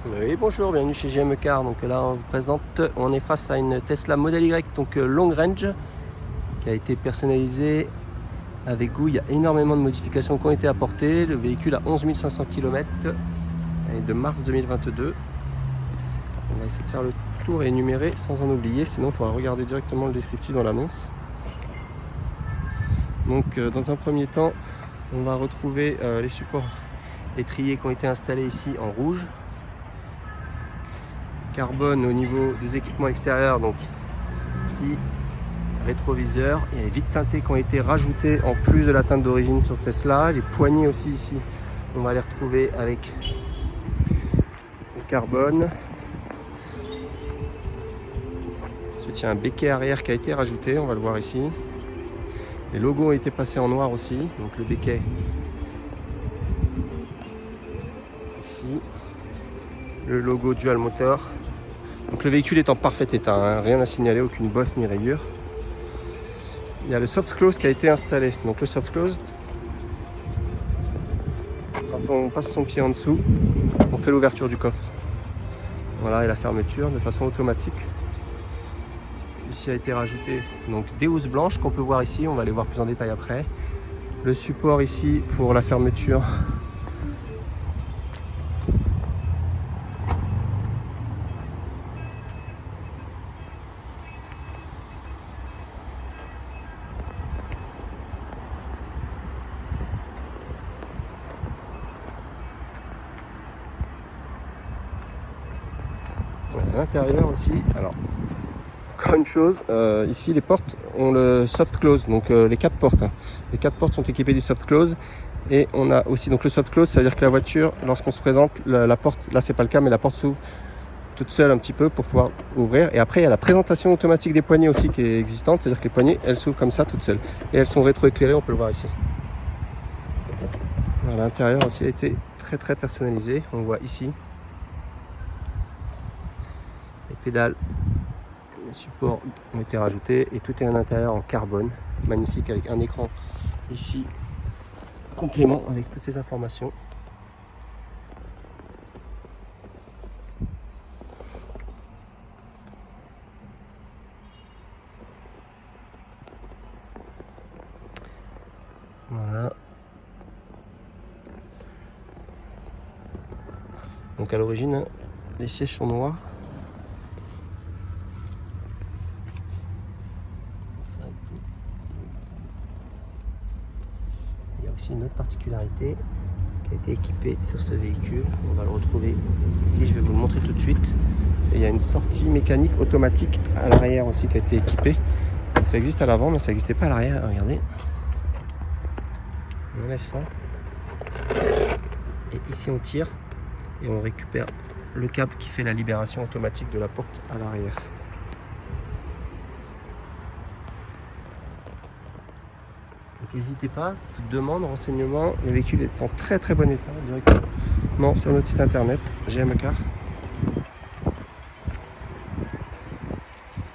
Oui, bonjour, bienvenue chez GM Car. Donc là, on est face à une Tesla Model Y, donc long range, qui a été personnalisée avec goût. Il y a énormément de modifications qui ont été apportées. Le véhicule a 11 500 km de mars 2022. On va essayer de faire le tour et énumérer sans en oublier, sinon il faudra regarder directement le descriptif dans l'annonce. Donc dans un premier temps, on va retrouver les supports étriers qui ont été installés ici en rouge. Carbone au niveau des équipements extérieurs, donc ici rétroviseur, il y a les vitres teintées qui ont été rajoutées en plus de la teinte d'origine sur Tesla. Les poignées aussi ici, on va les retrouver avec le carbone. Ensuite il y a un béquet arrière qui a été rajouté, on va le voir ici. Les logos ont été passés en noir aussi, donc le béquet ici, le logo dual motor. Donc le véhicule est en parfait état, hein, rien à signaler, aucune bosse ni rayure. Il y a le soft close qui a été installé. Donc le soft close, quand on passe son pied en dessous, on fait l'ouverture du coffre. Voilà, et la fermeture de façon automatique. Ici a été rajouté donc des housses blanches qu'on peut voir ici, on va les voir plus en détail après. Le support ici pour la fermeture. À l'intérieur aussi, alors encore une chose, ici les portes ont le soft close, donc les 4 portes. Les 4 portes sont équipées du soft close. Et on a aussi donc le soft close, c'est à dire que la voiture, lorsqu'on se présente, la porte, là c'est pas le cas, mais la porte s'ouvre toute seule un petit peu pour pouvoir ouvrir. Et après il y a la présentation automatique des poignées aussi qui est existante, c'est à dire que les poignées elles s'ouvrent comme ça toutes seules. Et elles sont rétroéclairées, on peut le voir ici. L'intérieur aussi a été très personnalisé, on voit ici les pédales, les supports ont été rajoutés et tout est à l'intérieur en carbone, magnifique, avec un écran ici complément avec toutes ces informations. Voilà. Donc à l'origine, les sièges sont noirs. Il y a aussi une autre particularité qui a été équipée sur ce véhicule. On va le retrouver ici, je vais vous le montrer tout de suite. Il y a une sortie mécanique automatique à l'arrière aussi qui a été équipée. Ça existe à l'avant, mais ça n'existait pas à l'arrière. Regardez. On enlève ça. Et ici on tire et on récupère le câble qui fait la libération automatique de la porte à l'arrière. Donc n'hésitez pas, toute demande, renseignement, le véhicule est en très bon état directement sur notre site internet GM Car.